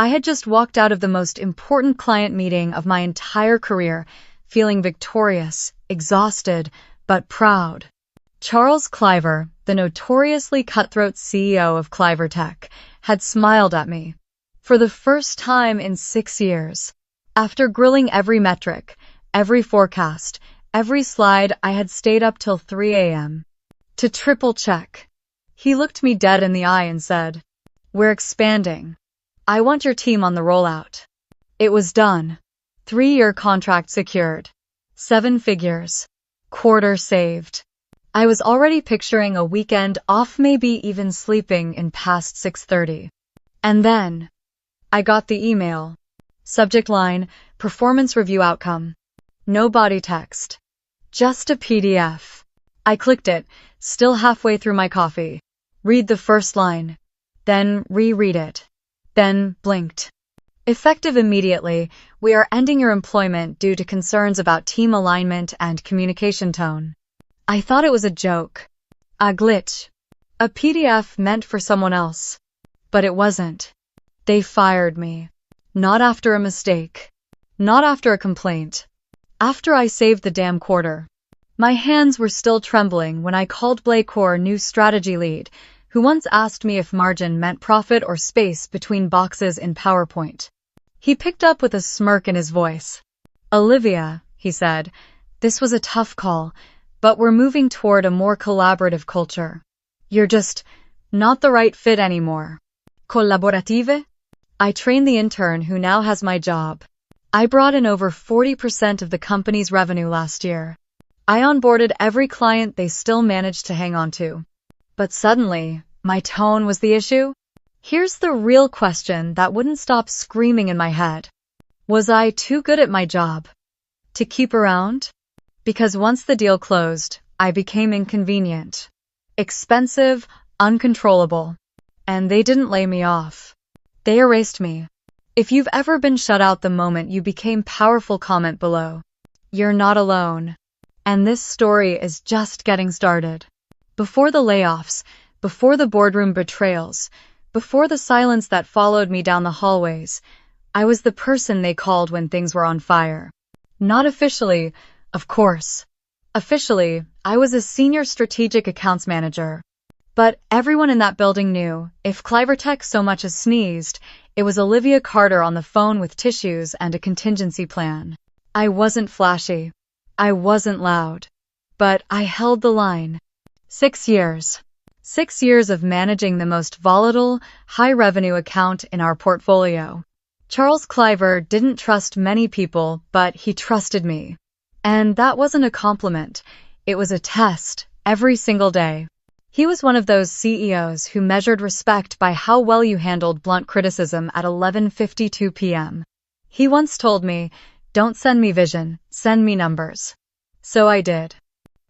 I had just walked out of the most important client meeting of my entire career, feeling victorious, exhausted, but proud. Charles Cliver, the notoriously cutthroat CEO of Cliver Tech, had smiled at me. For the first time in 6 years. After grilling every metric, every forecast, every slide, I had stayed up till 3 a.m. to triple check. He looked me dead in the eye and said, "We're expanding. I want your team on the rollout." It was done. 3-year contract secured. 7 figures. Quarter saved. I was already picturing a weekend off, maybe even sleeping in past 6:30. And then, I got the email. Subject line, performance review outcome. No body text. Just a PDF. I clicked it, still halfway through my coffee. Read the first line. Then reread it. Then blinked. Effective immediately, we are ending your employment due to concerns about team alignment and communication tone. I thought it was a joke. A glitch. A PDF meant for someone else. But it wasn't. They fired me. Not after a mistake. Not after a complaint. After I saved the damn quarter. My hands were still trembling when I called Blake, our new strategy lead, who once asked me if margin meant profit or space between boxes in PowerPoint. He picked up with a smirk in his voice. "Olivia," he said, "this was a tough call, but we're moving toward a more collaborative culture. You're just not the right fit anymore." Collaborative? I trained the intern who now has my job. I brought in over 40% of the company's revenue last year. I onboarded every client they still managed to hang on to. But suddenly, my tone was the issue? Here's the real question that wouldn't stop screaming in my head. Was I too good at my job to keep around? Because once the deal closed, I became inconvenient, expensive, uncontrollable. And they didn't lay me off. They erased me. If you've ever been shut out the moment you became powerful, comment below. You're not alone. And this story is just getting started. Before the layoffs, before the boardroom betrayals, before the silence that followed me down the hallways, I was the person they called when things were on fire. Not officially, of course. Officially, I was a senior strategic accounts manager. But everyone in that building knew, if Clivertech so much as sneezed, it was Olivia Carter on the phone with tissues and a contingency plan. I wasn't flashy. I wasn't loud. But I held the line. 6 years. 6 years of managing the most volatile, high-revenue account in our portfolio. Charles Cliver didn't trust many people, but he trusted me. And that wasn't a compliment. It was a test, every single day. He was one of those CEOs who measured respect by how well you handled blunt criticism at 11:52 p.m. He once told me, "Don't send me vision, send me numbers." So I did.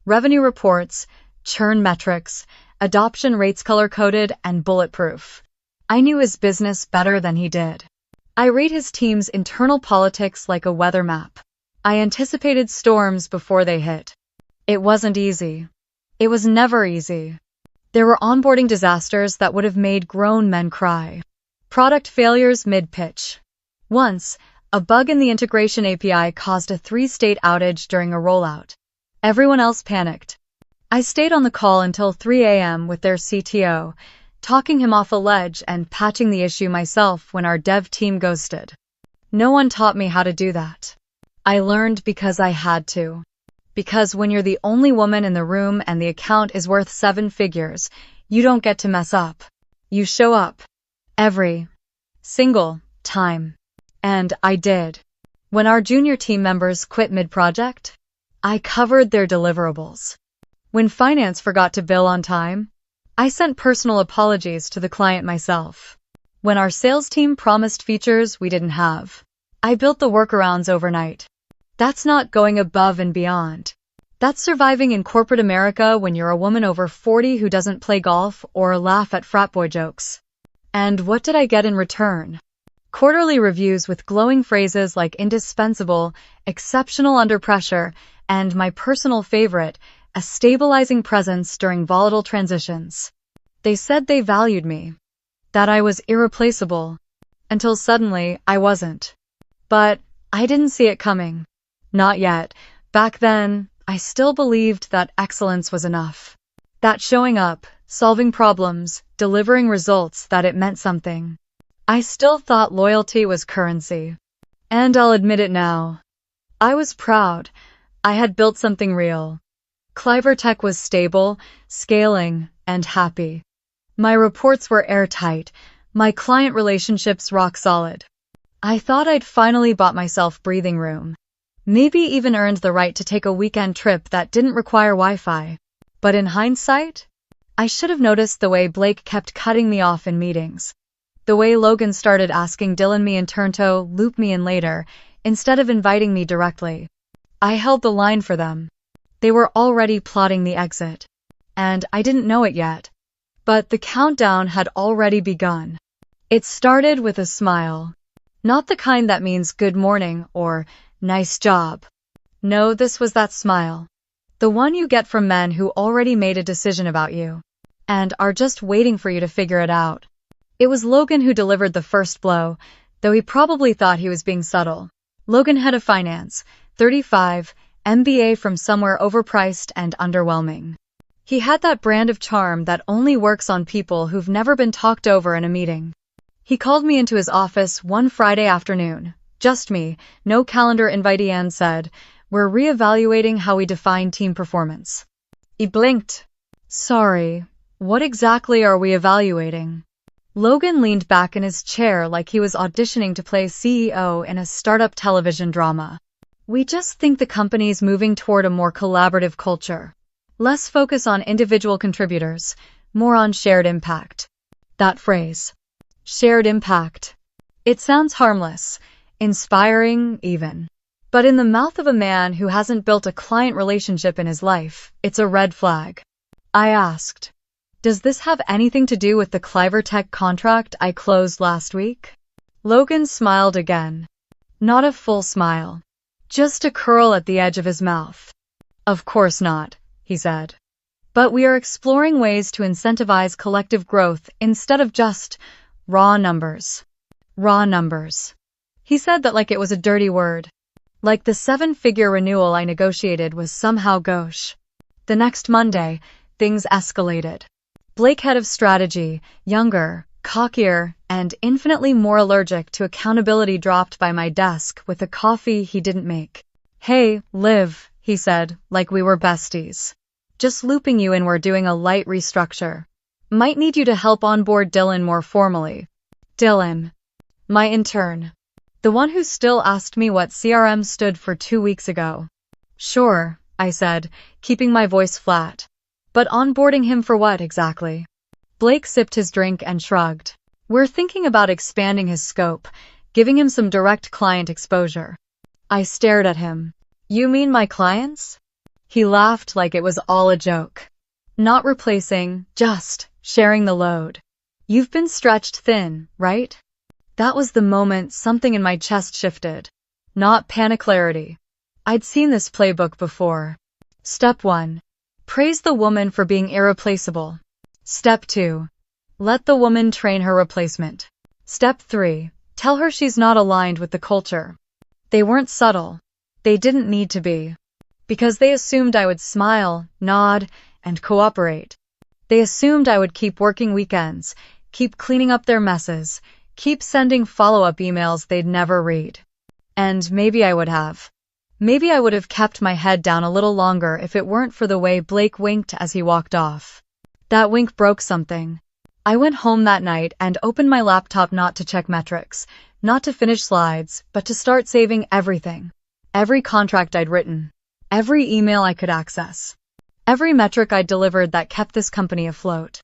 Revenue reports, churn metrics, adoption rates color-coded and bulletproof. I knew his business better than he did. I read his team's internal politics like a weather map. I anticipated storms before they hit. It wasn't easy. It was never easy. There were onboarding disasters that would have made grown men cry. Product failures mid-pitch. Once, a bug in the integration API caused a 3-state outage during a rollout. Everyone else panicked. I stayed on the call until 3 a.m. with their CTO, talking him off a ledge and patching the issue myself when our dev team ghosted. No one taught me how to do that. I learned because I had to. Because when you're the only woman in the room and the account is worth 7 figures, you don't get to mess up. You show up. Every single time. And I did. When our junior team members quit mid-project, I covered their deliverables. When finance forgot to bill on time, I sent personal apologies to the client myself. When our sales team promised features we didn't have, I built the workarounds overnight. That's not going above and beyond. That's surviving in corporate America when you're a woman over 40 who doesn't play golf or laugh at frat boy jokes. And what did I get in return? Quarterly reviews with glowing phrases like indispensable, exceptional under pressure, and my personal favorite, a stabilizing presence during volatile transitions. They said they valued me. That I was irreplaceable. until suddenly I wasn't. But I didn't see it coming. Not yet. Back then, I still believed that excellence was enough. That showing up, solving problems, delivering results, that it meant something. I still thought loyalty was currency. And I'll admit it now. I was proud. I had built something real. Cliver Tech was stable, scaling, and happy. My reports were airtight, my client relationships rock solid. I thought I'd finally bought myself breathing room. Maybe even earned the right to take a weekend trip that didn't require Wi-Fi. But in hindsight, I should have noticed the way Blake kept cutting me off in meetings. The way Logan started asking Dylan me in turn to loop me in later, instead of inviting me directly. I held the line for them. They were already plotting the exit. And I didn't know it yet. But the countdown had already begun. It started with a smile. Not the kind that means good morning or nice job. No, this was that smile. The one you get from men who already made a decision about you and are just waiting for you to figure it out. It was Logan who delivered the first blow, though he probably thought he was being subtle. Logan, head of finance, 35, MBA from somewhere overpriced and underwhelming. He had that brand of charm that only works on people who've never been talked over in a meeting. He called me into his office one Friday afternoon. Just me, no calendar invite, and said, "We're reevaluating how we define team performance." He blinked. "Sorry, what exactly are we evaluating?" Logan leaned back in his chair like he was auditioning to play CEO in a startup television drama. "We just think the company's moving toward a more collaborative culture. Less focus on individual contributors, more on shared impact." That phrase, shared impact. It sounds harmless, inspiring even. But in the mouth of a man who hasn't built a client relationship in his life, it's a red flag. I asked, "Does this have anything to do with the Cliver Tech contract I closed last week?" Logan smiled again. Not a full smile. Just a curl at the edge of his mouth. "Of course not," he said. "But we are exploring ways to incentivize collective growth instead of just raw numbers." Raw numbers. He said that like it was a dirty word. Like the 7-figure renewal I negotiated was somehow gauche. The next Monday, things escalated. Blake, head of strategy, younger, cockier, and infinitely more allergic to accountability, dropped by my desk with a coffee he didn't make. "Hey, Liv," he said, like we were besties. "Just looping you in, we're doing a light restructure. Might need you to help onboard Dylan more formally." Dylan. My intern. The one who still asked me what CRM stood for 2 weeks ago. "Sure," I said, keeping my voice flat. "But onboarding him for what exactly?" Blake sipped his drink and shrugged. "We're thinking about expanding his scope, giving him some direct client exposure." I stared at him. "You mean my clients?" He laughed like it was all a joke. "Not replacing, just sharing the load. You've been stretched thin, right?" That was the moment something in my chest shifted. Not panic, clarity. I'd seen this playbook before. Step 1. Praise the woman for being irreplaceable. Step 2. Let the woman train her replacement. Step 3. Tell her she's not aligned with the culture. They weren't subtle. They didn't need to be. Because they assumed I would smile, nod, and cooperate. They assumed I would keep working weekends, keep cleaning up their messes, keep sending follow-up emails they'd never read. And maybe I would have. Maybe I would have kept my head down a little longer if it weren't for the way Blake winked as he walked off. That wink broke something. I went home that night and opened my laptop, not to check metrics, not to finish slides, but to start saving everything. Every contract I'd written. Every email I could access. Every metric I'd delivered that kept this company afloat.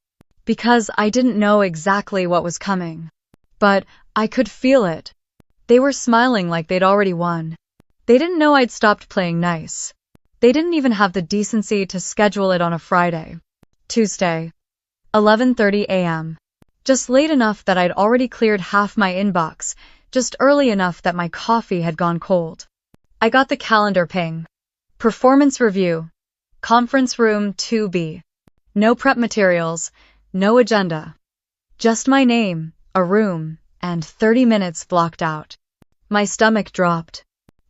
Because I didn't know exactly what was coming. But I could feel it. They were smiling like they'd already won. They didn't know I'd stopped playing nice. They didn't even have the decency to schedule it on a Friday. Tuesday, 11:30 a.m. Just late enough that I'd already cleared half my inbox, just early enough that my coffee had gone cold. I got the calendar ping. Performance review. Conference room 2B. No prep materials, no agenda. Just my name, a room, and 30 minutes blocked out. My stomach dropped.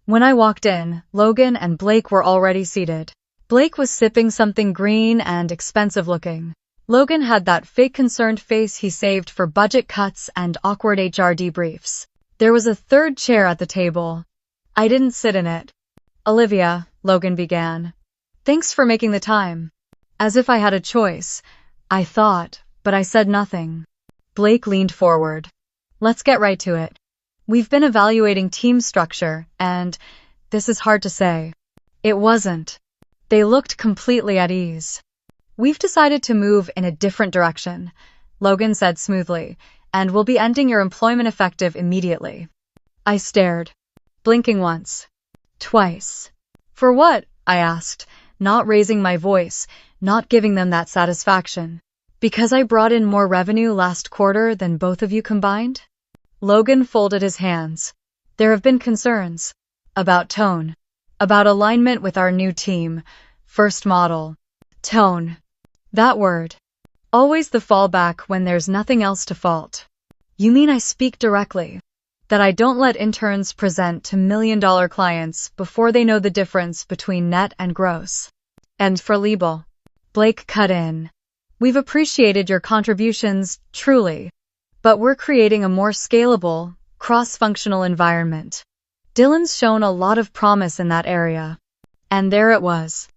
When I walked in, Logan and Blake were already seated. Blake was sipping something green and expensive looking. Logan had that fake concerned face he saved for budget cuts and awkward HR debriefs. There was a third chair at the table. I didn't sit in it. "Olivia," Logan began. "Thanks for making the time." As if I had a choice, I thought, but I said nothing. Blake leaned forward. "Let's get right to it. We've been evaluating team structure, and this is hard to say." It wasn't. They looked completely at ease. "We've decided to move in a different direction," Logan said smoothly, "and we'll be ending your employment effective immediately." I stared, blinking once, twice. "For what?" I asked, not raising my voice, not giving them that satisfaction. "Because I brought in more revenue last quarter than both of you combined?" Logan folded his hands. "There have been concerns. About tone. About alignment with our new team. First model. Tone. That word. Always the fallback when there's nothing else to fault." "You mean I speak directly? That I don't let interns present to million-dollar clients before they know the difference between net and gross?" "And for legal," Blake cut in, "we've appreciated your contributions, truly. But we're creating a more scalable, cross-functional environment. Dylan's shown a lot of promise in that area." And there it was.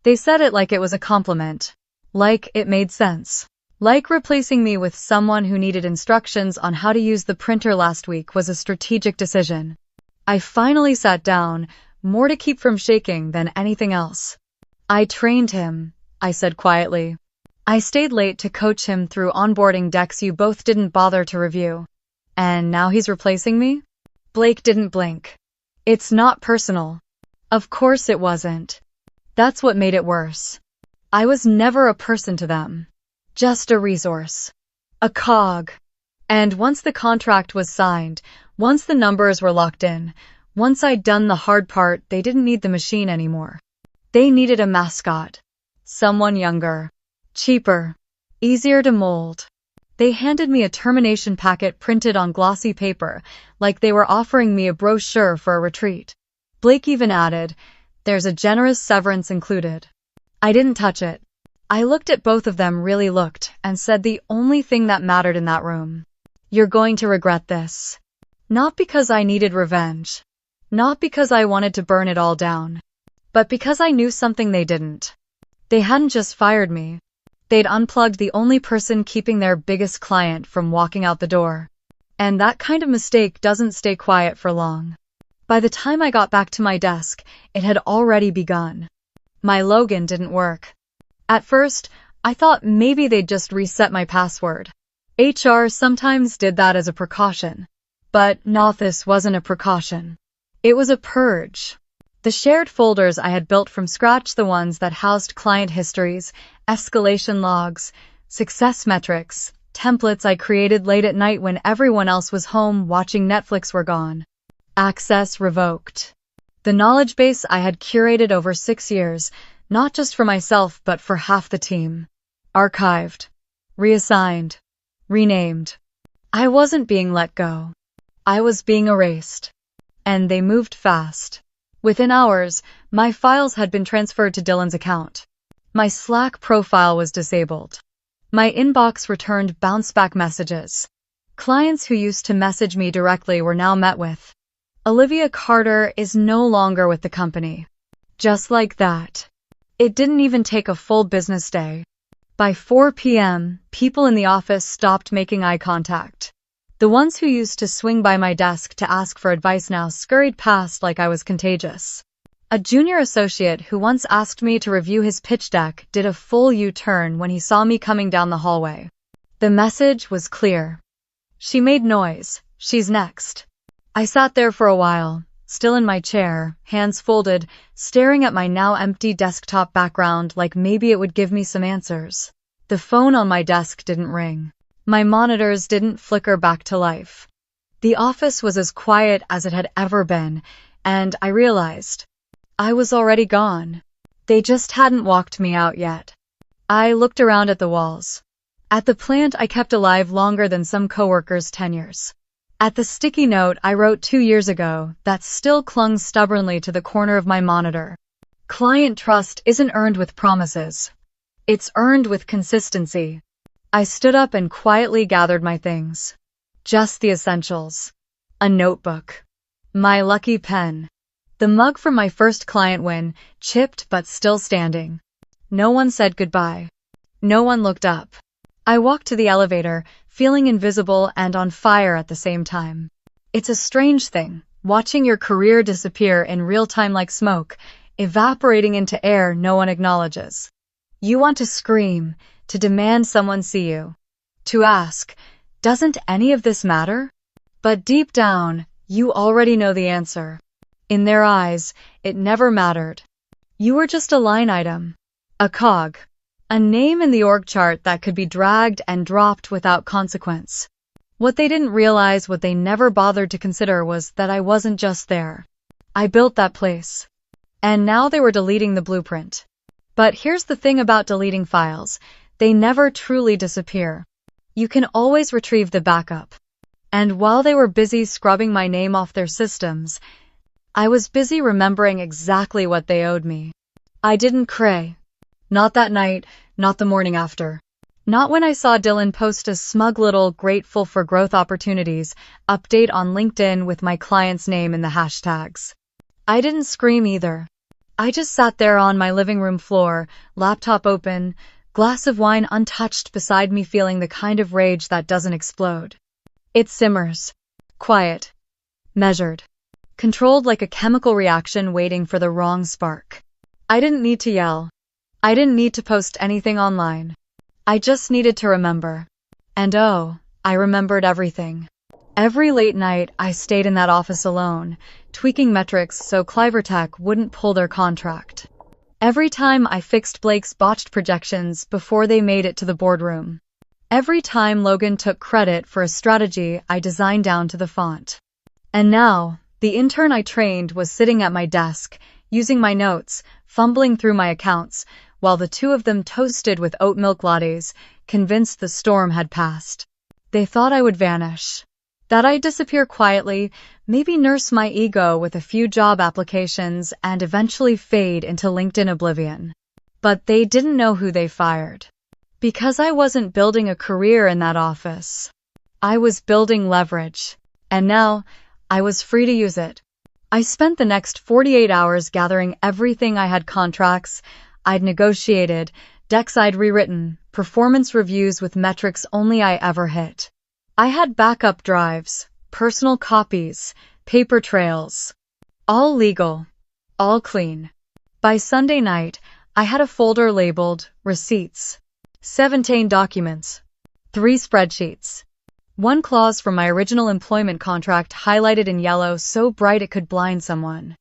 They said it like it was a compliment. Like it made sense. Like replacing me with someone who needed instructions on how to use the printer last week was a strategic decision. I finally sat down, more to keep from shaking than anything else. "I trained him," I said quietly. "I stayed late to coach him through onboarding decks you both didn't bother to review. And now he's replacing me?" Blake didn't blink. "It's not personal." Of course it wasn't. That's what made it worse. I was never a person to them. Just a resource. A cog. And once the contract was signed, once the numbers were locked in, once I'd done the hard part, they didn't need the machine anymore. They needed a mascot. Someone younger. Cheaper. Easier to mold. They handed me a termination packet printed on glossy paper, like they were offering me a brochure for a retreat. Blake even added, "There's a generous severance included." I didn't touch it. I looked at both of them, really looked, and said the only thing that mattered in that room. "You're going to regret this." Not because I needed revenge. Not because I wanted to burn it all down. But because I knew something they didn't. They hadn't just fired me. They'd unplugged the only person keeping their biggest client from walking out the door. And that kind of mistake doesn't stay quiet for long. By the time I got back to my desk, it had already begun. My Logan didn't work. At first, I thought maybe they'd just reset my password. HR sometimes did that as a precaution. But no, this wasn't a precaution. It was a purge. The shared folders I had built from scratch, the ones that housed client histories, escalation logs, success metrics, templates I created late at night when everyone else was home watching Netflix, were gone. Access revoked. The knowledge base I had curated over 6 years, not just for myself but for half the team. Archived. Reassigned. Renamed. I wasn't being let go. I was being erased. And they moved fast. Within hours, my files had been transferred to Dylan's account. My Slack profile was disabled. My inbox returned bounce-back messages. Clients who used to message me directly were now met with, "Olivia Carter is no longer with the company." Just like that. It didn't even take a full business day. By 4 p.m., people in the office stopped making eye contact. The ones who used to swing by my desk to ask for advice now scurried past like I was contagious. A junior associate who once asked me to review his pitch deck did a full U-turn when he saw me coming down the hallway. The message was clear. "She made noise. She's next." I sat there for a while, still in my chair, hands folded, staring at my now empty desktop background like maybe it would give me some answers. The phone on my desk didn't ring. My monitors didn't flicker back to life. The office was as quiet as it had ever been, and I realized I was already gone. They just hadn't walked me out yet. I looked around at the walls. At the plant I kept alive longer than some coworkers' tenures. At the sticky note I wrote 2 years ago that still clung stubbornly to the corner of my monitor. Client trust isn't earned with promises. It's earned with consistency. I stood up and quietly gathered my things. Just the essentials. A notebook. My lucky pen. The mug from my first client win, chipped but still standing. No one said goodbye. No one looked up. I walked to the elevator, feeling invisible and on fire at the same time. It's a strange thing, watching your career disappear in real time like smoke, evaporating into air no one acknowledges. You want to scream, to demand someone see you. To ask, doesn't any of this matter? But deep down, you already know the answer. In their eyes, it never mattered. You were just a line item. A cog. A name in the org chart that could be dragged and dropped without consequence. What they didn't realize, what they never bothered to consider, was that I wasn't just there. I built that place. And now they were deleting the blueprint. But here's the thing about deleting files. They never truly disappear. You can always retrieve the backup. And while they were busy scrubbing my name off their systems, I was busy remembering exactly what they owed me. I didn't cry. Not that night, not the morning after. Not when I saw Dylan post a smug little "grateful for growth opportunities" update on LinkedIn with my client's name in the hashtags. I didn't scream either. I just sat there on my living room floor, laptop open, glass of wine untouched beside me, feeling the kind of rage that doesn't explode. It simmers. Quiet. Measured. Controlled, like a chemical reaction waiting for the wrong spark. I didn't need to yell. I didn't need to post anything online. I just needed to remember. And oh, I remembered everything. Every late night, I stayed in that office alone, tweaking metrics so CliverTech wouldn't pull their contract. Every time I fixed Blake's botched projections before they made it to the boardroom. Every time Logan took credit for a strategy I designed down to the font. And now, the intern I trained was sitting at my desk, using my notes, fumbling through my accounts, while the two of them toasted with oat milk lattes, convinced the storm had passed. They thought I would vanish. That I'd disappear quietly, maybe nurse my ego with a few job applications, and eventually fade into LinkedIn oblivion. But they didn't know who they fired. Because I wasn't building a career in that office. I was building leverage. And now, I was free to use it. I spent the next 48 hours gathering everything I had: contracts I'd negotiated, decks I'd rewritten, performance reviews with metrics only I ever hit. I had backup drives, personal copies, paper trails. All legal. All clean. By Sunday night, I had a folder labeled Receipts. 17 documents. 3 spreadsheets. 1 clause from my original employment contract highlighted in yellow so bright it could blind someone.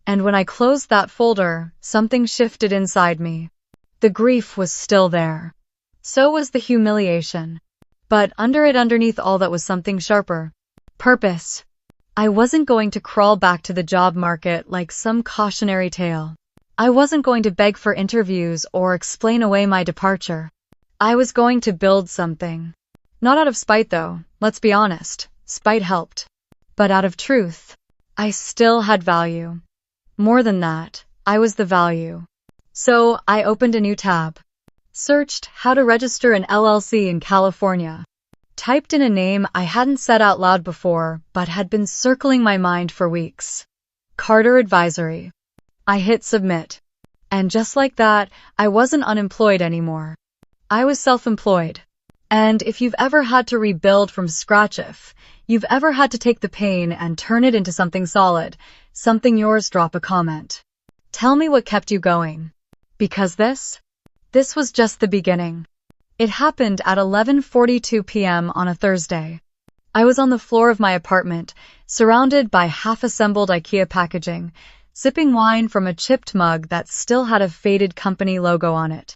And when I closed that folder, something shifted inside me. The grief was still there. So was the humiliation. But underneath all that was something sharper. Purpose. I wasn't going to crawl back to the job market like some cautionary tale. I wasn't going to beg for interviews or explain away my departure. I was going to build something. Not out of spite, though, let's be honest. Spite helped. But out of truth. I still had value. More than that, I was the value. So I opened a new tab. Searched how to register an LLC in California. Typed in a name I hadn't said out loud before, but had been circling my mind for weeks. Carter Advisory. I hit submit. And just like that, I wasn't unemployed anymore. I was self-employed. And if you've ever had to rebuild from scratch, if you've ever had to take the pain and turn it into something solid, something yours, drop a comment. Tell me what kept you going. Because this was just the beginning. It happened at 11:42 p.m. on a Thursday. I was on the floor of my apartment, surrounded by half-assembled IKEA packaging, sipping wine from a chipped mug that still had a faded company logo on it.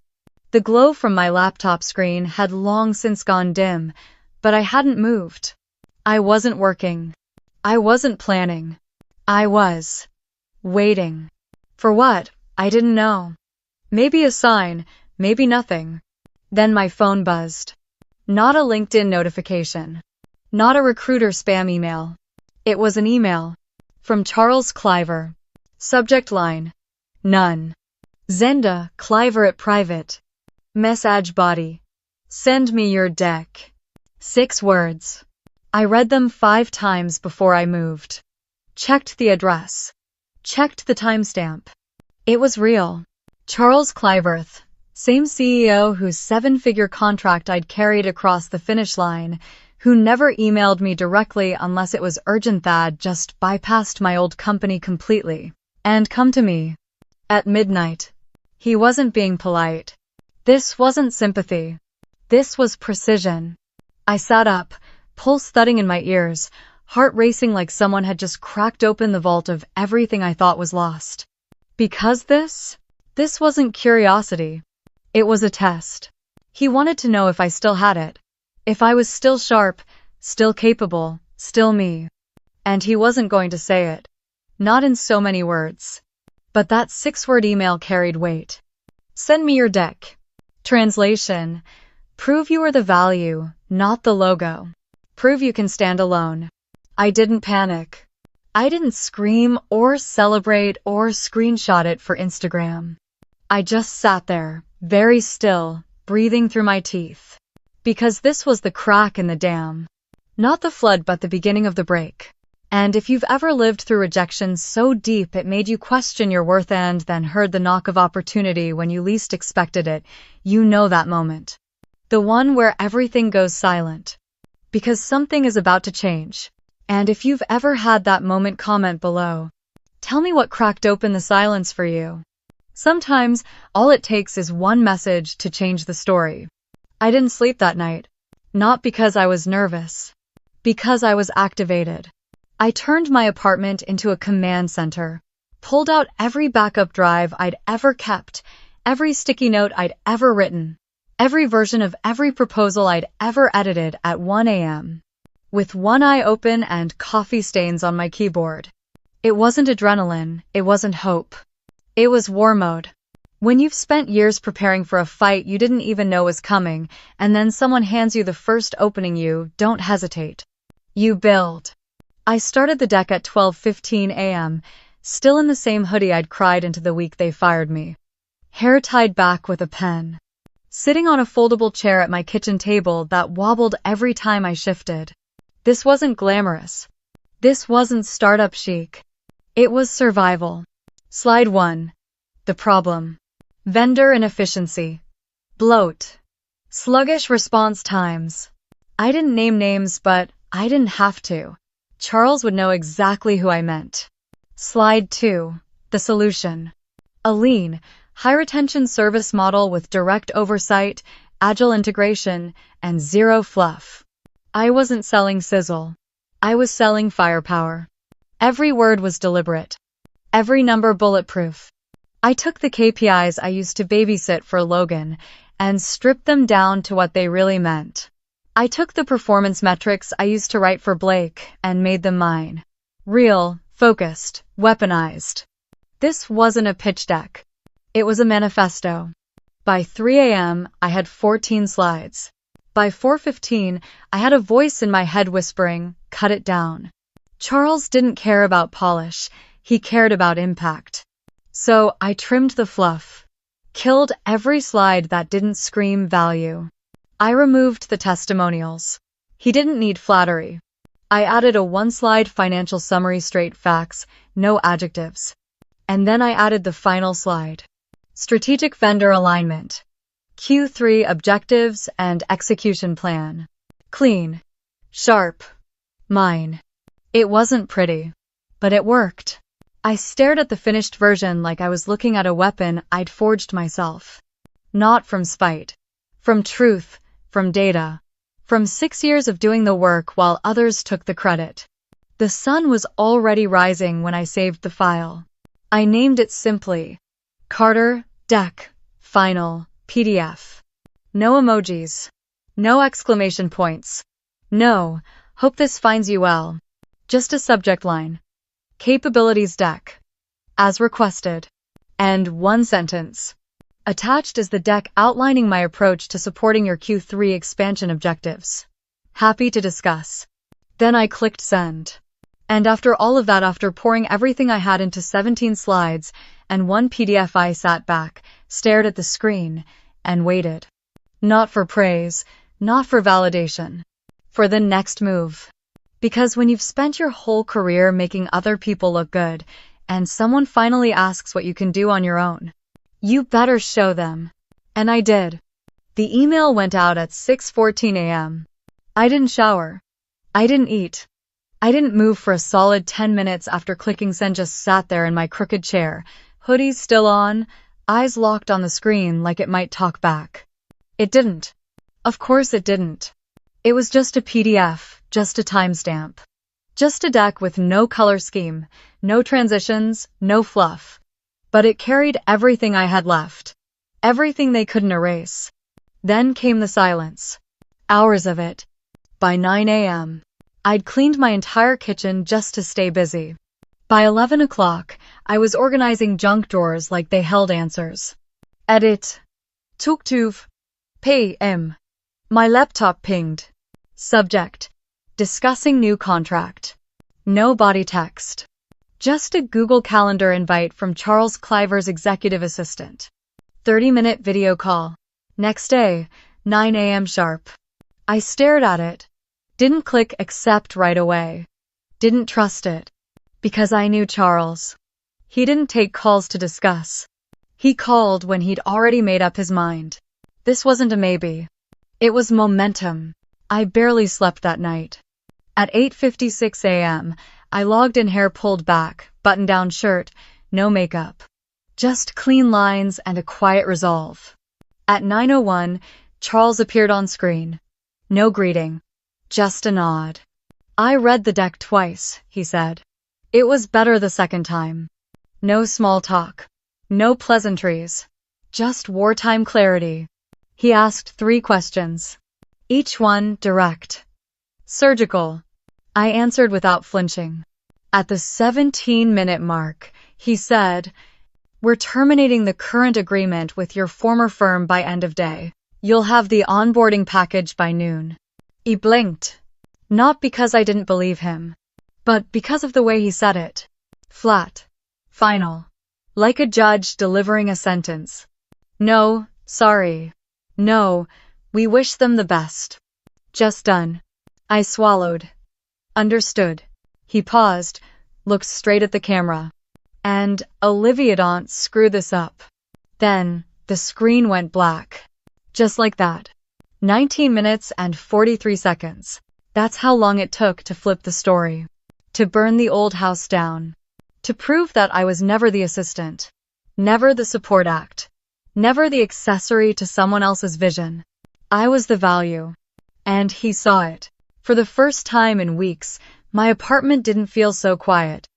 The glow from my laptop screen had long since gone dim, but I hadn't moved. I wasn't working. I wasn't planning. I was waiting. For what? I didn't know. Maybe a sign, maybe nothing. Then my phone buzzed. Not a LinkedIn notification. Not a recruiter spam email. It was an email. From Charles Cliver. Subject line. None. Zenda, Cliver at private. Message body. Send me your deck. 6 words. I read them 5 times before I moved. Checked the address. Checked the timestamp. It was real. Charles Cliverth, same CEO whose 7-figure contract I'd carried across the finish line, who never emailed me directly unless it was urgent, that just bypassed my old company completely and come to me at midnight. He wasn't being polite. This wasn't sympathy. This was precision. I sat up, pulse thudding in my ears, heart racing like someone had just cracked open the vault of everything I thought was lost. Because this wasn't curiosity. It was a test. He wanted to know if I still had it. If I was still sharp, still capable, still me. And he wasn't going to say it. Not in so many words. But that 6-word email carried weight. Send me your deck. Translation. Prove you are the value, not the logo. Prove you can stand alone. I didn't panic. I didn't scream or celebrate or screenshot it for Instagram. I just sat there, very still, breathing through my teeth. Because this was the crack in the dam. Not the flood, but the beginning of the break. And if you've ever lived through rejection so deep it made you question your worth and then heard the knock of opportunity when you least expected it, you know that moment. The one where everything goes silent. Because something is about to change. And if you've ever had that moment, comment below. Tell me what cracked open the silence for you. Sometimes, all it takes is one message to change the story. I didn't sleep that night. Not because I was nervous. Because I was activated. I turned my apartment into a command center. Pulled out every backup drive I'd ever kept, every sticky note I'd ever written, every version of every proposal I'd ever edited at 1 a.m. With one eye open and coffee stains on my keyboard. It wasn't adrenaline, it wasn't hope. It was war mode. When you've spent years preparing for a fight you didn't even know was coming, and then someone hands you the first opening, you don't hesitate. You build. I started the deck at 12:15 a.m., still in the same hoodie I'd cried into the week they fired me. Hair tied back with a pen. Sitting on a foldable chair at my kitchen table that wobbled every time I shifted. This wasn't glamorous. This wasn't startup chic. It was survival. Slide 1. The problem. Vendor inefficiency. Bloat. Sluggish response times. I didn't name names, but I didn't have to. Charles would know exactly who I meant. Slide 2. The solution. A lean, high-retention service model with direct oversight, agile integration, and zero fluff. I wasn't selling sizzle. I was selling firepower. Every word was deliberate. Every number bulletproof. I took the KPIs I used to babysit for Logan and stripped them down to what they really meant. I took the performance metrics I used to write for Blake and made them mine. Real, focused, weaponized. This wasn't a pitch deck. It was a manifesto. By 3 a.m., I had 14 slides. By 4:15, I had a voice in my head whispering, "Cut it down." Charles didn't care about polish. He cared about impact. So I trimmed the fluff. Killed every slide that didn't scream value. I removed the testimonials. He didn't need flattery. I added a 1-slide financial summary, straight facts, no adjectives. And then I added the final slide. Strategic vendor alignment. Q3 objectives and execution plan. Clean. Sharp. Mine. It wasn't pretty. But it worked. I stared at the finished version like I was looking at a weapon I'd forged myself. Not from spite. From truth. From data. From 6 years of doing the work while others took the credit. The sun was already rising when I saved the file. I named it simply. Carter, Deck, Final, PDF. No emojis. No exclamation points. No, hope this finds you well. Just a subject line. Capabilities deck. As requested. And 1 sentence. Attached is the deck outlining my approach to supporting your Q3 expansion objectives. Happy to discuss. Then I clicked send. And after all of that, after pouring everything I had into 17 slides and one PDF, I sat back, stared at the screen, and waited. Not for praise, not for validation. For the next move. Because when you've spent your whole career making other people look good, and someone finally asks what you can do on your own, you better show them. And I did. The email went out at 6:14 a.m. I didn't shower. I didn't eat. I didn't move for a solid 10 minutes after clicking send, just sat there in my crooked chair, hoodies still on, eyes locked on the screen like it might talk back. It didn't. Of course it didn't. It was just a PDF, just a timestamp. Just a deck with no color scheme, no transitions, no fluff. But it carried everything I had left. Everything they couldn't erase. Then came the silence. Hours of it. By 9 a.m. I'd cleaned my entire kitchen just to stay busy. By 11 o'clock, I was organizing junk drawers like they held answers. Edit. Tuktuv. P.M. My laptop pinged. Subject. Discussing new contract. No body text. Just a Google Calendar invite from Charles Cliver's executive assistant. 30-minute video call. Next day, 9 a.m. sharp. I stared at it. Didn't click accept right away. Didn't trust it. Because I knew Charles. He didn't take calls to discuss. He called when he'd already made up his mind. This wasn't a maybe. It was momentum. I barely slept that night. At 8:56 a.m., I logged in, hair pulled back, button-down shirt, no makeup. Just clean lines and a quiet resolve. At 9:01, Charles appeared on screen. No greeting. Just a nod. I read the deck twice, he said. It was better the second time. No small talk. No pleasantries. Just wartime clarity. He asked 3 questions. Each one direct. Surgical. I answered without flinching. At the 17-minute mark, he said, "We're terminating the current agreement with your former firm by end of day. You'll have the onboarding package by noon." He blinked. Not because I didn't believe him, but because of the way he said it. Flat. Final. Like a judge delivering a sentence. No, sorry. No, we wish them the best. Just done. I swallowed. Understood. He paused, looked straight at the camera. And, Olivia, don't screw this up. Then, the screen went black. Just like that. 19 minutes and 43 seconds. That's how long it took to flip the story. To burn the old house down. To prove that I was never the assistant. Never the support act. Never the accessory to someone else's vision. I was the value. And he saw it. For the first time in weeks, my apartment didn't feel so quiet.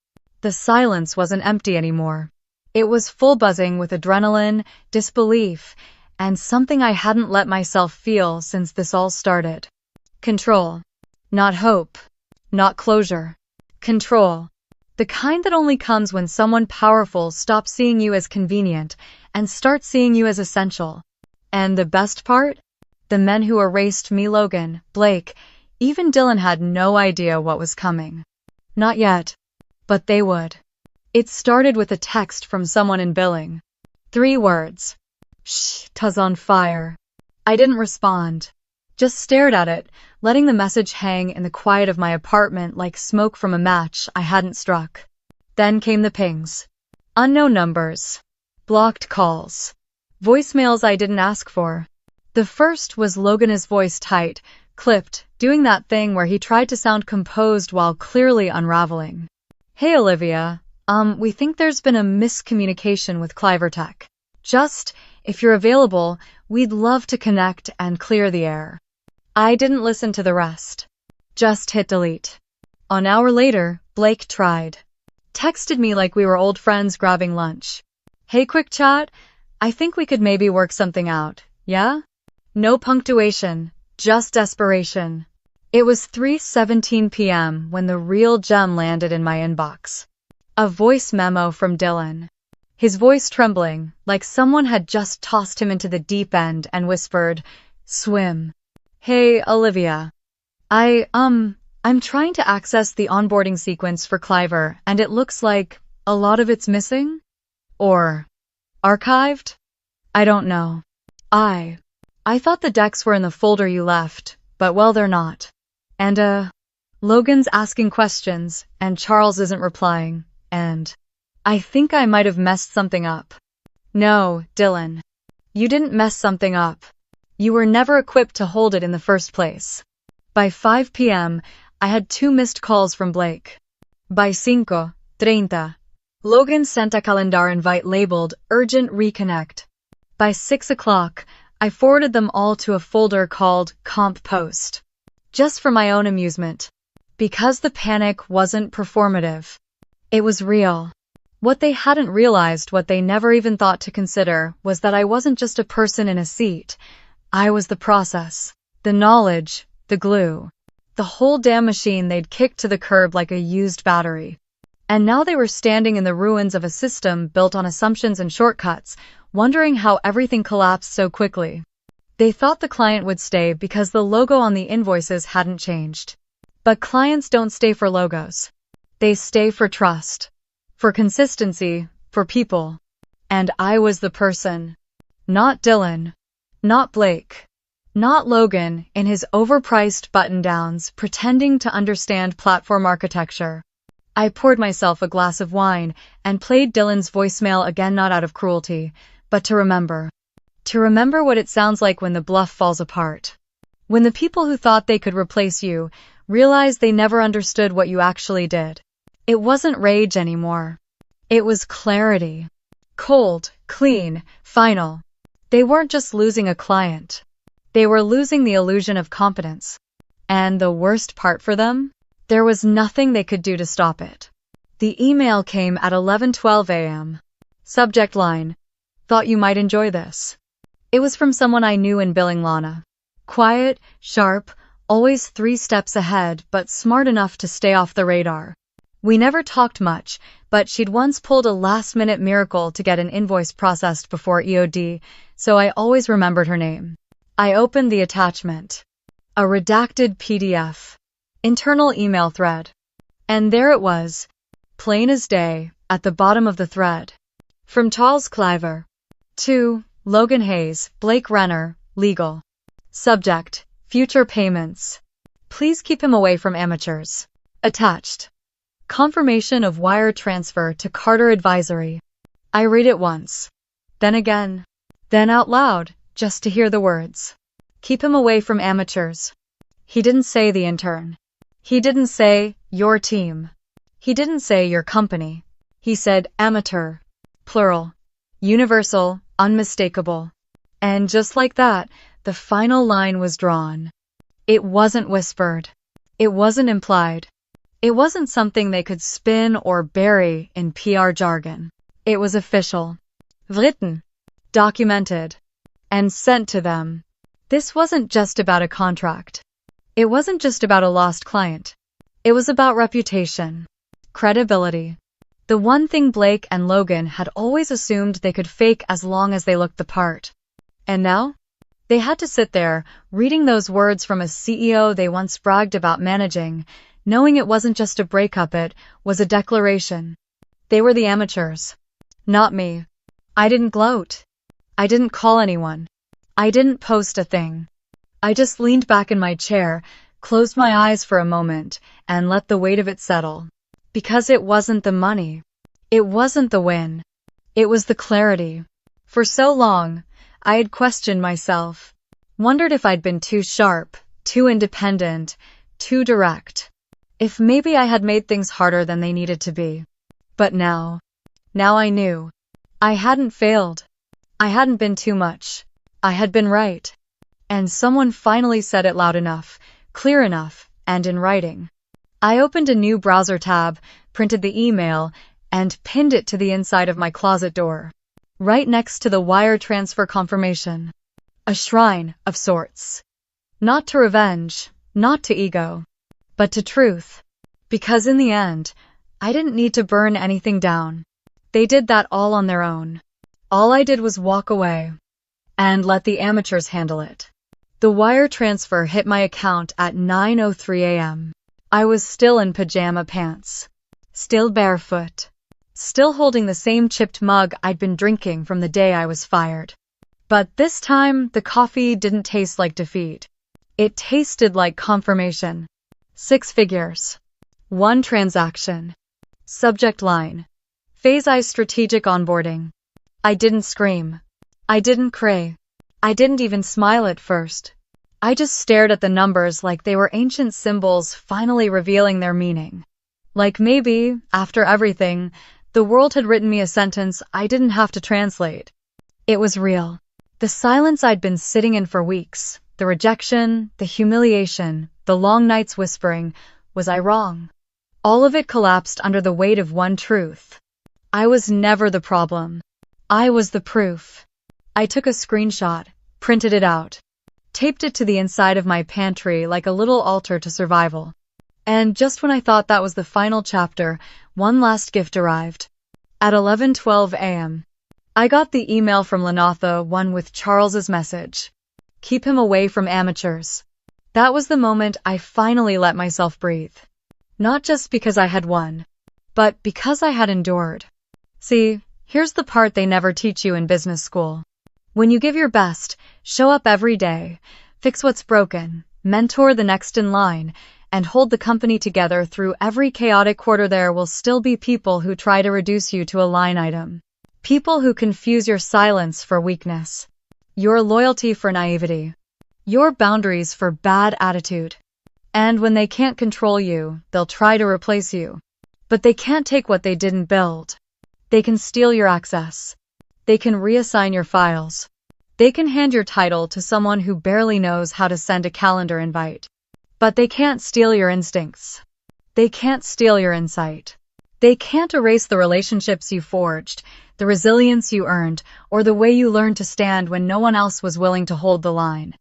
The silence wasn't empty anymore. It was full, buzzing with adrenaline, disbelief, and something I hadn't let myself feel since this all started. Control. Not hope. Not closure. Control. The kind that only comes when someone powerful stops seeing you as convenient and starts seeing you as essential. And the best part? The men who erased me, Logan, Blake, even Dylan, had no idea what was coming. Not yet. But they would. It started with a text from someone in billing. 3 words. "Shh, 'twas on fire." I didn't respond. Just stared at it, letting the message hang in the quiet of my apartment like smoke from a match I hadn't struck. Then came the pings. Unknown numbers. Blocked calls. Voicemails I didn't ask for. The first was Logan's voice, tight, clipped, doing that thing where he tried to sound composed while clearly unraveling. "Hey Olivia, we think there's been a miscommunication with Cliver Tech. Just, if you're available, we'd love to connect and clear the air." I didn't listen to the rest. Just hit delete. An hour later, Blake tried. Texted me like we were old friends grabbing lunch. "Hey, quick chat, I think we could maybe work something out, yeah?" No punctuation, just desperation. It was 3:17 p.m. when the real gem landed in my inbox. A voice memo from Dylan. His voice trembling, like someone had just tossed him into the deep end and whispered, "Swim." "Hey, Olivia. I I'm trying to access the onboarding sequence for Cliver, and it looks like a lot of it's missing? Or archived? I don't know. I thought the decks were in the folder you left, but well, they're not. And, Logan's asking questions, and Charles isn't replying, and I think I might have messed something up. No, Dylan. You didn't mess something up. You were never equipped to hold it in the first place. By 5 p.m., I had 2 missed calls from Blake. By 5:30, Logan sent a calendar invite labeled Urgent Reconnect. By 6 o'clock, I forwarded them all to a folder called Comp Post. Just for my own amusement. Because the panic wasn't performative. It was real. What they hadn't realized, what they never even thought to consider, was that I wasn't just a person in a seat. I was the process, the knowledge, the glue. The whole damn machine they'd kicked to the curb like a used battery. And now they were standing in the ruins of a system built on assumptions and shortcuts, wondering how everything collapsed so quickly. They thought the client would stay because the logo on the invoices hadn't changed. But clients don't stay for logos. They stay for trust, for consistency, for people. And I was the person. Not Dylan. Not Blake. Not Logan in his overpriced button-downs pretending to understand platform architecture. I poured myself a glass of wine and played Dylan's voicemail again, not out of cruelty, but to remember. To remember what it sounds like when the bluff falls apart. When the people who thought they could replace you realized they never understood what you actually did. It wasn't rage anymore. It was clarity. Cold, clean, final. They weren't just losing a client. They were losing the illusion of competence. And the worst part for them? There was nothing they could do to stop it. The email came at 11:12 a.m. Subject line: Thought you might enjoy this. It was from someone I knew in billing, Lana. Quiet, sharp, always 3 steps ahead, but smart enough to stay off the radar. We never talked much, but she'd once pulled a last-minute miracle to get an invoice processed before EOD, so I always remembered her name. I opened the attachment. A redacted PDF. Internal email thread. And there it was, plain as day, at the bottom of the thread. From Charles Cliver. To Logan Hayes, Blake Renner, Legal. Subject: Future payments. Please keep him away from amateurs. Attached. Confirmation of wire transfer to Carter Advisory. I read it once. Then again. Then out loud, just to hear the words. Keep him away from amateurs. He didn't say the intern. He didn't say your team. He didn't say your company. He said amateur. Plural. Universal, unmistakable. And just like that, the final line was drawn. It wasn't whispered. It wasn't implied. It wasn't something they could spin or bury in PR jargon. It was official. Written. Documented. And sent to them. This wasn't just about a contract. It wasn't just about a lost client. It was about reputation. Credibility. The one thing Blake and Logan had always assumed they could fake as long as they looked the part. And now? They had to sit there, reading those words from a CEO they once bragged about managing, knowing it wasn't just a breakup, it was a declaration. They were the amateurs. Not me. I didn't gloat. I didn't call anyone. I didn't post a thing. I just leaned back in my chair, closed my eyes for a moment, and let the weight of it settle. Because it wasn't the money. It wasn't the win. It was the clarity. For so long, I had questioned myself. Wondered if I'd been too sharp, too independent, too direct. If maybe I had made things harder than they needed to be. But now I knew. I hadn't failed. I hadn't been too much. I had been right. And someone finally said it loud enough, clear enough, and in writing. I opened a new browser tab, printed the email, and pinned it to the inside of my closet door, right next to the wire transfer confirmation. A shrine of sorts. Not to revenge, not to ego, but to truth. Because in the end, I didn't need to burn anything down. They did that all on their own. All I did was walk away and let the amateurs handle it. The wire transfer hit my account at 9:03 a.m. I was still in pajama pants, still barefoot, still holding the same chipped mug I'd been drinking from the day I was fired. But this time, the coffee didn't taste like defeat. It tasted like confirmation. 6 figures. 1 transaction. Subject line. Phase I strategic onboarding. I didn't scream. I didn't cry. I didn't even smile at first. I just stared at the numbers like they were ancient symbols finally revealing their meaning. Like maybe, after everything, the world had written me a sentence I didn't have to translate. It was real. The silence I'd been sitting in for weeks, the rejection, the humiliation, the long nights whispering, was I wrong? All of it collapsed under the weight of one truth. I was never the problem. I was the proof. I took a screenshot, printed it out, taped it to the inside of my pantry like a little altar to survival. And just when I thought that was the final chapter, one last gift arrived. At 11:12 a.m., I got the email from Lenatha, one with Charles's message. Keep him away from amateurs. That was the moment I finally let myself breathe. Not just because I had won, but because I had endured. See, here's the part they never teach you in business school. When you give your best, show up every day, fix what's broken, mentor the next in line, and hold the company together through every chaotic quarter, there will still be people who try to reduce you to a line item. People who confuse your silence for weakness, your loyalty for naivety, your boundaries for bad attitude. And when they can't control you, they'll try to replace you. But they can't take what they didn't build. They can steal your access. They can reassign your files. They can hand your title to someone who barely knows how to send a calendar invite. But they can't steal your instincts. They can't steal your insight. They can't erase the relationships you forged, the resilience you earned, or the way you learned to stand when no one else was willing to hold the line.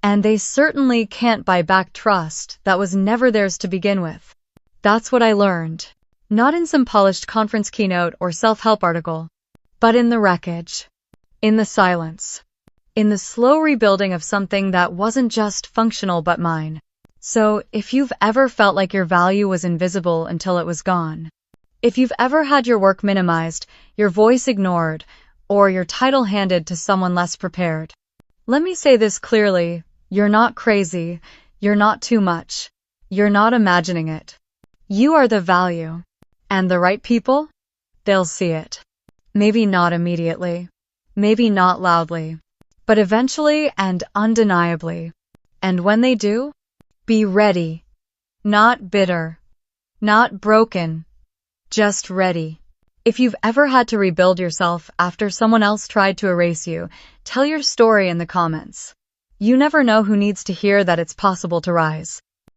And they certainly can't buy back trust that was never theirs to begin with. That's what I learned. Not in some polished conference keynote or self-help article, but in the wreckage, in the silence, in the slow rebuilding of something that wasn't just functional but mine. So, if you've ever felt like your value was invisible until it was gone, if you've ever had your work minimized, your voice ignored, or your title handed to someone less prepared, let me say this clearly: you're not crazy, you're not too much, you're not imagining it. You are the value. And the right people? They'll see it. Maybe not immediately, maybe not loudly, but eventually and undeniably. And when they do, be ready. Not bitter, not broken, just ready. If you've ever had to rebuild yourself after someone else tried to erase you, tell your story in the comments. You never know who needs to hear that it's possible to rise.